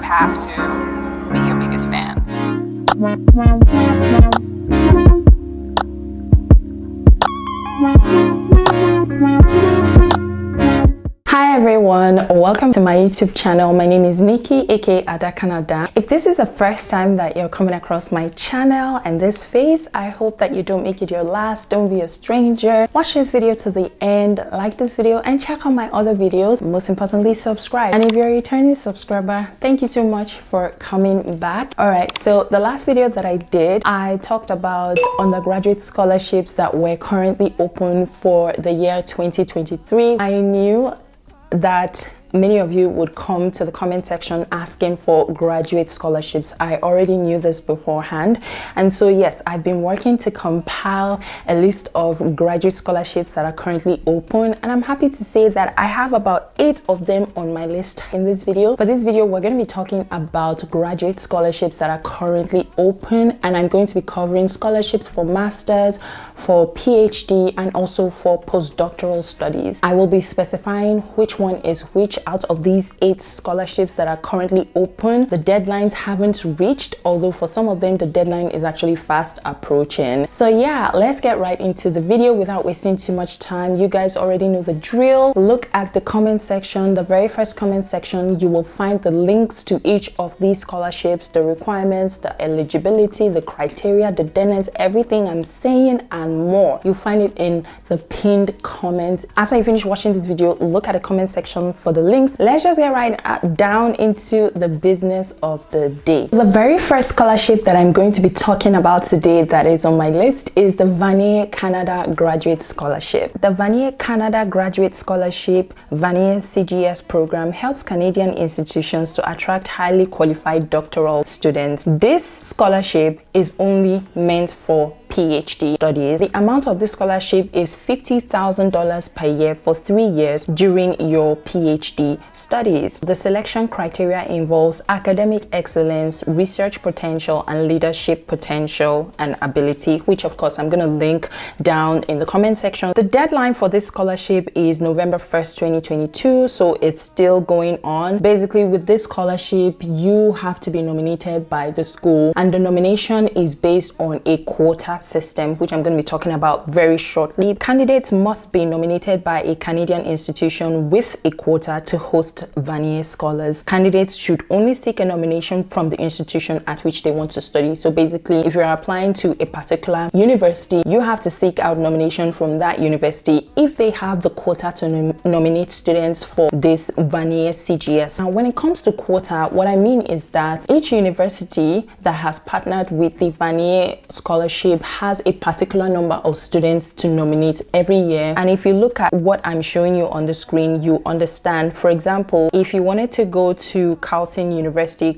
have to be your biggest fan. Hi everyone, welcome to my YouTube channel. My name is Nikki, aka Ada Canada. If this is the first time that you're coming across my channel and this face, I hope that you don't make it your last. Don't be a stranger. Watch this video to the end, like this video, and check out my other videos. Most importantly, subscribe. And if you're a returning subscriber, thank you so much for coming back. Alright, so the last video that I did, I talked about undergraduate scholarships that were currently open for the year 2023. I knew that many of you would come to the comment section asking for graduate scholarships. I already knew this beforehand, and so yes, I've been working to compile a list of graduate scholarships that are currently open, and I'm happy to say that I have about 8 of them on my list in this video. For this video, we're going to be talking about graduate scholarships that are currently open, and I'm going to be covering scholarships for masters, for PhD, and also for postdoctoral studies. I will be specifying which one is which out of these 8 scholarships that are currently open. The deadlines haven't reached, although for some of them the deadline is actually fast approaching. So yeah, let's get right into the video without wasting too much time. You guys already know the drill. Look at the comment section. The very first comment section, you will find the links to each of these scholarships, the requirements, the eligibility, the criteria, the deadlines, everything I'm saying and more. You'll find it in the pinned comments. After you finish watching this video, look at the comment section for the links. Let's just get right down into the business of the day. The very first scholarship that I'm going to be talking about today that is on my list is the Vanier Canada Graduate Scholarship. The Vanier Canada Graduate Scholarship, Vanier CGS program, helps Canadian institutions to attract highly qualified doctoral students. This scholarship is only meant for PhD studies. The amount of this scholarship is $50,000 per year for 3 years during your PhD studies. The selection criteria involves academic excellence, research potential, and leadership potential and ability, which of course I'm going to link down in the comment section. The deadline for this scholarship is November 1st, 2022, so it's still going on. Basically, with this scholarship, you have to be nominated by the school, and the nomination is based on a quota system, which I'm going to be talking about very shortly. Candidates must be nominated by a Canadian institution with a quota to host Vanier scholars. Candidates should only seek a nomination from the institution at which they want to study. So basically, if you're applying to a particular university, you have to seek out nomination from that university if they have the quota to nominate students for this Vanier CGS. Now, when it comes to quota, what I mean is that each university that has partnered with the Vanier scholarship has a particular number of students to nominate every year. And if you look at what I'm showing you on the screen, you understand. For example, if you wanted to go to Carleton University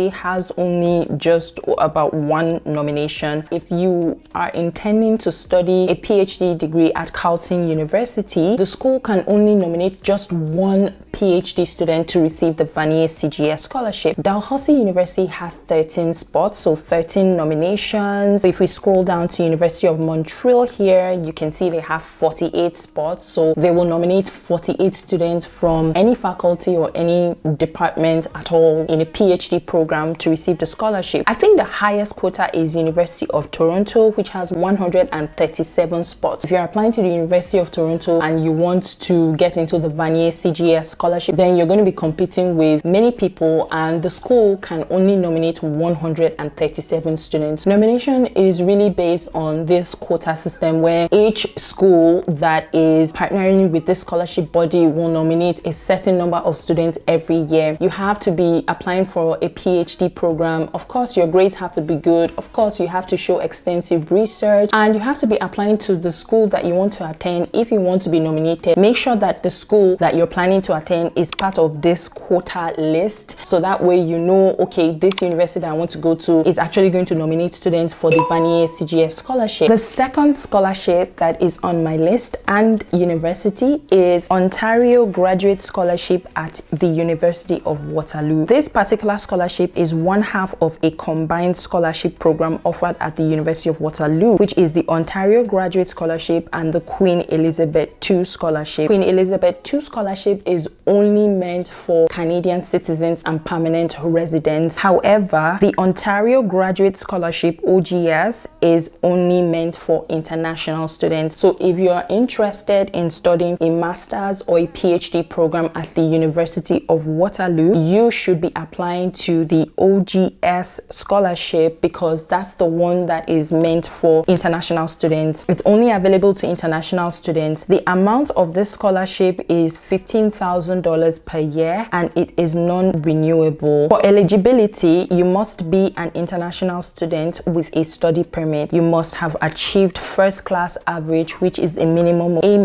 has only just about 1 nomination. If you are intending to study a PhD degree at Carleton University, the school can only nominate just 1 PhD student to receive the Vanier CGS scholarship. Dalhousie University has 13 spots, so 13 nominations. If we scroll down to University of Montreal here, you can see they have 48 spots, so they will nominate 48 students from any faculty or any department at all in a PhD program to receive the scholarship. I think the highest quota is University of Toronto, which has 137 spots. If you're applying to the University of Toronto and you want to get into the Vanier CGS scholarship, then you're going to be competing with many people, and the school can only nominate 137 students. Nomination is really based on this quota system where each school that is partnering with this scholarship body will nominate a certain number of students every year. You have to be applying for a PhD program. Of course, your grades have to be good. Of course, you have to show extensive research, and you have to be applying to the school that you want to attend if you want to be nominated. Make sure that the school that you're planning to attend is part of this quota list, so that way you know, okay, this university that I want to go to is actually going to nominate students for the Vanier Vanier CGS Scholarship. The second scholarship that is on my list and university is Ontario Graduate Scholarship at the University of Waterloo. This particular scholarship is one half of a combined scholarship program offered at the University of Waterloo, which is the Ontario Graduate Scholarship and the Queen Elizabeth II Scholarship. Queen Elizabeth II Scholarship is only meant for Canadian citizens and permanent residents. However, the Ontario Graduate Scholarship OGS is only meant for international students. So if you are interested in studying a master's or a PhD program at the University of Waterloo, you should be applying to the OGS scholarship because that's the one that is meant for international students. It's only available to international students. The amount of this scholarship is $15,000 per year and it is non-renewable. For eligibility, you must be an international student with a study permit. You must have achieved first class average, which is a minimum of A-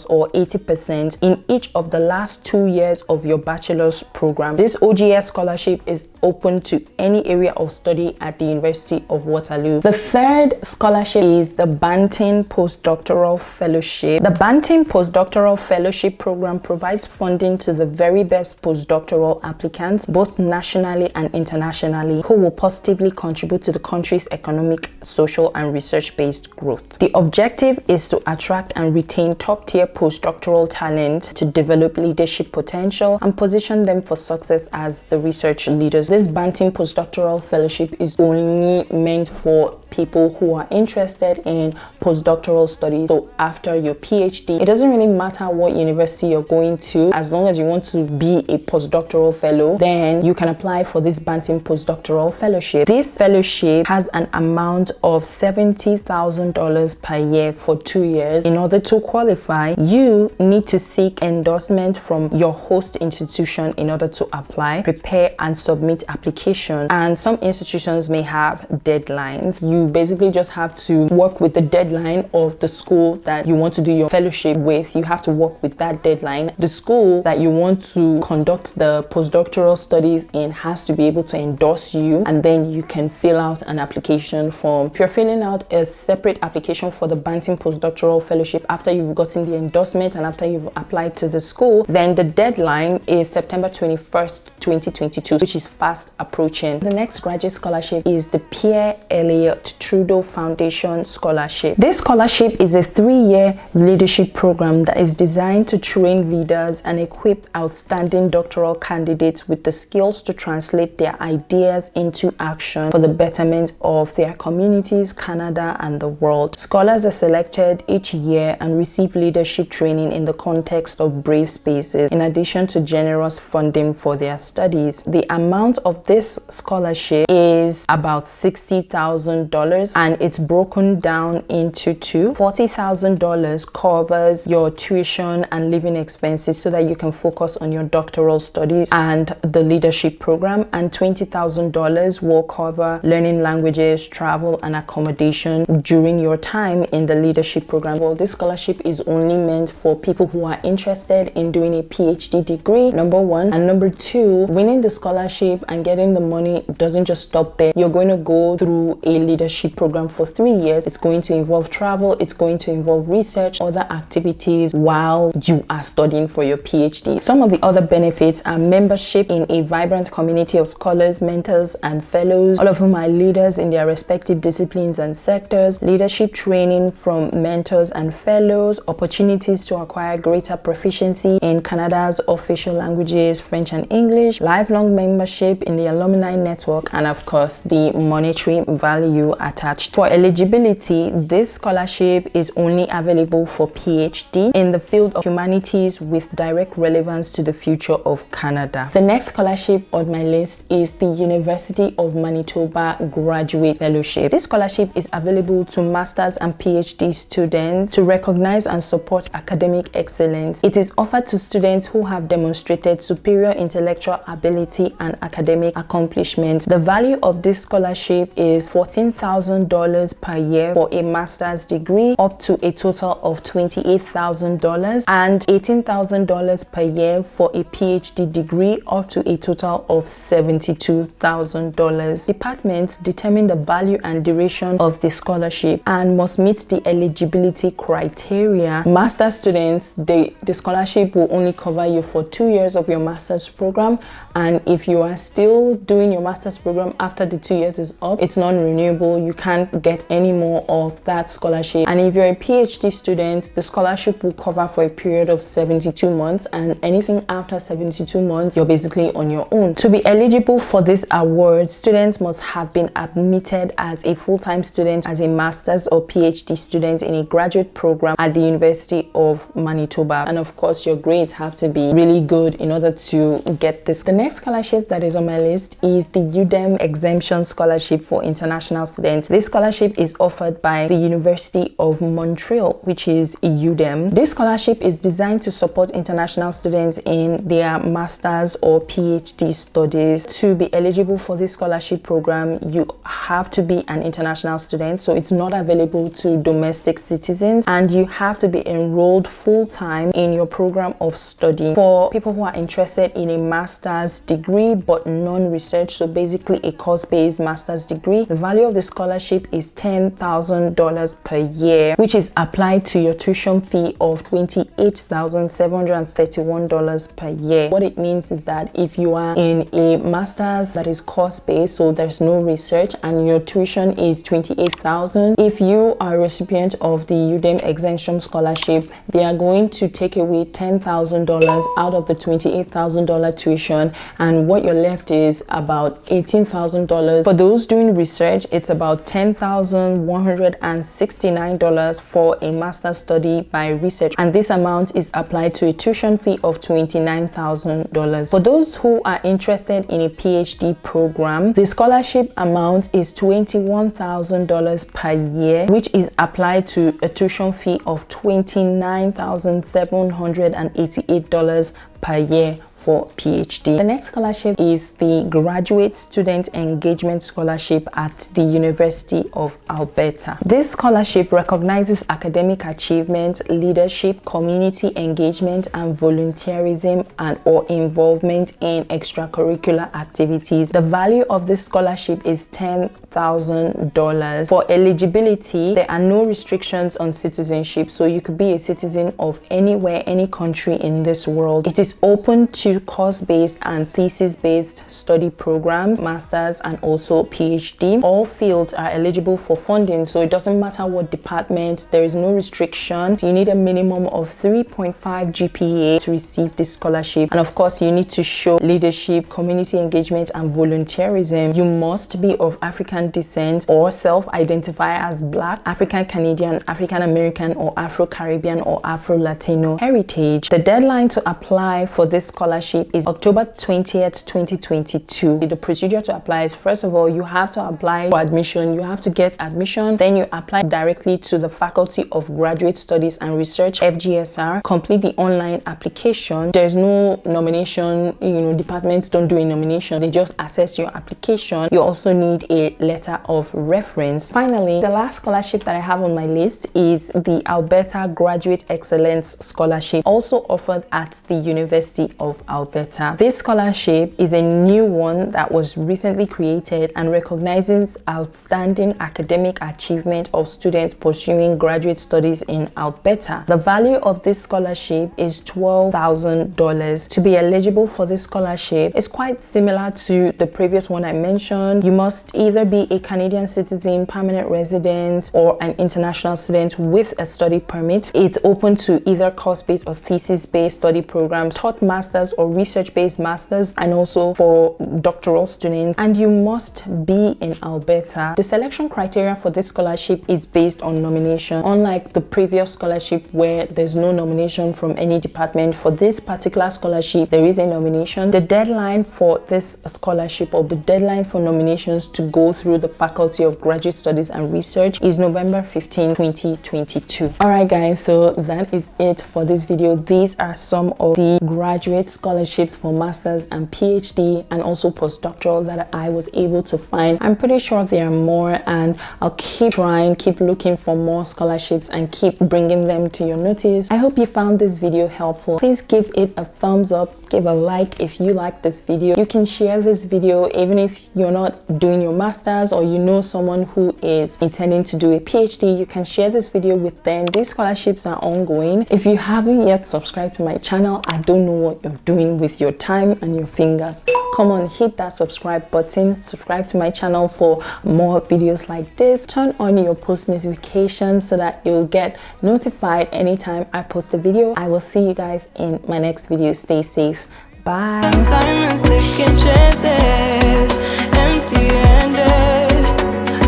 or 80% in each of the last 2 years of your bachelor's program. This OGS scholarship is open to any area of study at the University of Waterloo. The third scholarship is the Banting Post-doctoral Fellowship. The Banting Post-doctoral Fellowship program provides funding to the very best postdoctoral applicants, both nationally and internationally, who will positively contribute to the country's economic, social, and research-based growth. The objective is to attract and retain top-tier postdoctoral talent, to develop leadership potential, and position them for success as the research leaders. This Banting Postdoctoral Fellowship is only meant for people who are interested in postdoctoral studies. So after your PhD, it doesn't really matter what university you're going to, as long as you want to be a postdoctoral fellow, then you can apply for this Banting Postdoctoral Fellowship. This fellowship has an amount of $70,000 per year for 2 years. In order to qualify, you need to seek endorsement from your host institution in order to apply, prepare, and submit application. And some institutions may have deadlines. You basically just have to work with the deadline of the school that you want to do your fellowship with. You have to work with that deadline. The school that you want to conduct the postdoctoral studies in has to be able to endorse you, and then you can fill out an application form. If you're filling out a separate application for the Banting Postdoctoral Fellowship after you've gotten the endorsement and after you've applied to the school, then the deadline is September 21st, 2022, which is fast approaching. The next graduate scholarship is the Pierre, Elliot, Trudeau Foundation Scholarship. This scholarship is a 3-year leadership program that is designed to train leaders and equip outstanding doctoral candidates with the skills to translate their ideas into action for the betterment of their communities, Canada, and the world. Scholars are selected each year and receive leadership training in the context of brave spaces, in addition to generous funding for their studies. The amount of this scholarship is about $60,000 and it's broken down into two. $40,000 covers your tuition and living expenses so that you can focus on your doctoral studies and the leadership program, and $20,000 will cover learning languages, travel, and accommodation during your time in the leadership program. Well, this scholarship is only meant for people who are interested in doing a PhD degree, number one, and number two, winning the scholarship and getting the money doesn't just stop there. You're going to go through a leadership program for 3 years. It's going to involve travel, it's going to involve research, other activities while you are studying for your PhD. Some of the other benefits are membership in a vibrant community of scholars, mentors, and fellows, all of whom are leaders in their respective disciplines and sectors, leadership training from mentors and fellows, opportunities to acquire greater proficiency in Canada's official languages, French and English, lifelong membership in the alumni network, and of course the monetary value attached. For eligibility, this scholarship is only available for PhD in the field of humanities with direct relevance to the future of Canada. The next scholarship on my list is the University of Manitoba Graduate Fellowship. This scholarship is available to masters and PhD students to recognize and support academic excellence. It is offered to students who have demonstrated superior intellectual ability and academic accomplishment. The value of this scholarship is $14,000 per year for a master's degree, up to a total of $28,000, and $18,000 per year for a PhD degree, up to a total of $72,000. Departments determine the value and duration of the scholarship and must meet the eligibility criteria. Master students, the scholarship will only cover you for 2 years of your master's program, and if you are still doing your master's program after the 2 years is up, it's non-renewable. You can't get any more of that scholarship. And if you're a PhD student, the scholarship will cover for a period of 72 months, and anything after 72 months, you're basically on your own. To be eligible for this award, students must have been admitted as a full-time student, as a master's or PhD student in a graduate program at the University of Manitoba. And of course, your grades have to be really good in order to get this. The next scholarship that is on my list is the UdeM Exemption Scholarship for international students. This scholarship is offered by the University of Montreal, which is UdeM. This scholarship is designed to support international students in their master's or PhD studies. To be eligible for this scholarship program, you have to be an international student, so it's not available to domestic citizens, and you have to be enrolled full-time in your program of study. For people who are interested in a master's degree but non-research, so basically a course-based master's degree, the value of the scholarship is $10,000 per year, which is applied to your tuition fee of $28,731 per year. What it means is that if you are in a master's that is course-based, so there's no research, and your tuition is $28,000, if you are a recipient of the UdeM Exemption Scholarship, they are going to take away $10,000 out of the $28,000 tuition, and what you're left is about $18,000. For those doing research, it's about $10,169 for a master's study by research, and this amount is applied to a tuition fee of $29,000. For those who are interested in a PhD program, the scholarship amount is $21,000 per year, which is applied to a tuition fee of $29,788 per year for PhD. The next scholarship is the Graduate Student Engagement Scholarship at the University of Alberta. This scholarship recognizes academic achievement, leadership, community engagement, and volunteerism and or involvement in extracurricular activities. The value of this scholarship is $10,000. For eligibility, there are no restrictions on citizenship, so you could be a citizen of anywhere, any country in this world. It is open to course-based and thesis-based study programs, masters, and also PhD. All fields are eligible for funding, so it doesn't matter what department. There is no restriction. You need a minimum of 3.5 GPA to receive this scholarship, and of course you need to show leadership, community engagement, and volunteerism. You must be of African descent or self-identify as Black, African Canadian, African American, or Afro-Caribbean or Afro-Latino heritage. The deadline to apply for this scholarship is October 20th, 2022. The procedure to apply is, first of all, you have to apply for admission. You have to get admission, then you apply directly to the Faculty of Graduate Studies and Research, FGSR. Complete the online application. There's no nomination, departments don't do a nomination, they just assess your application. You also need a letter of reference. Finally, the last scholarship that I have on my list is the Alberta Graduate Excellence Scholarship, also offered at the University of Alberta. This scholarship is a new one that was recently created and recognizes outstanding academic achievement of students pursuing graduate studies in Alberta. The value of this scholarship is $12,000. To be eligible for this scholarship is quite similar to the previous one I mentioned. You must either be a Canadian citizen, permanent resident, or an international student with a study permit. It's open to either course-based or thesis-based study programs, taught masters or research-based masters, and also for doctoral students, and you must be in Alberta. The selection criteria for this scholarship is based on nomination. Unlike the previous scholarship where there's no nomination from any department, for this particular scholarship there is a nomination. The deadline for this scholarship, or the deadline for nominations to go through the Faculty of Graduate Studies and Research, is November 15, 2022. Alright guys, so that is it for this video. These are some of the graduate scholarships for masters and PhD and also postdoctoral that I was able to find. I'm pretty sure there are more, and I'll keep trying, keep looking for more scholarships and keep bringing them to your notice. I hope you found this video helpful. Please give it a thumbs up give a like if you like this video. You can share this video even if you're not doing your master's or you know someone who is intending to do a PhD. You can share this video with them. These scholarships are ongoing. If you haven't yet subscribed to my channel, I don't know what you're doing with your time and your fingers. Come on, hit that subscribe button, subscribe to my channel for more videos like this. Turn on your post notifications so that you'll get notified anytime I post a video. I will see you guys in my next video. Stay safe. Bye. Time and second chances, empty-handed.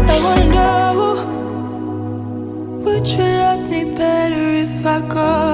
I wonder, would you love me better if I go?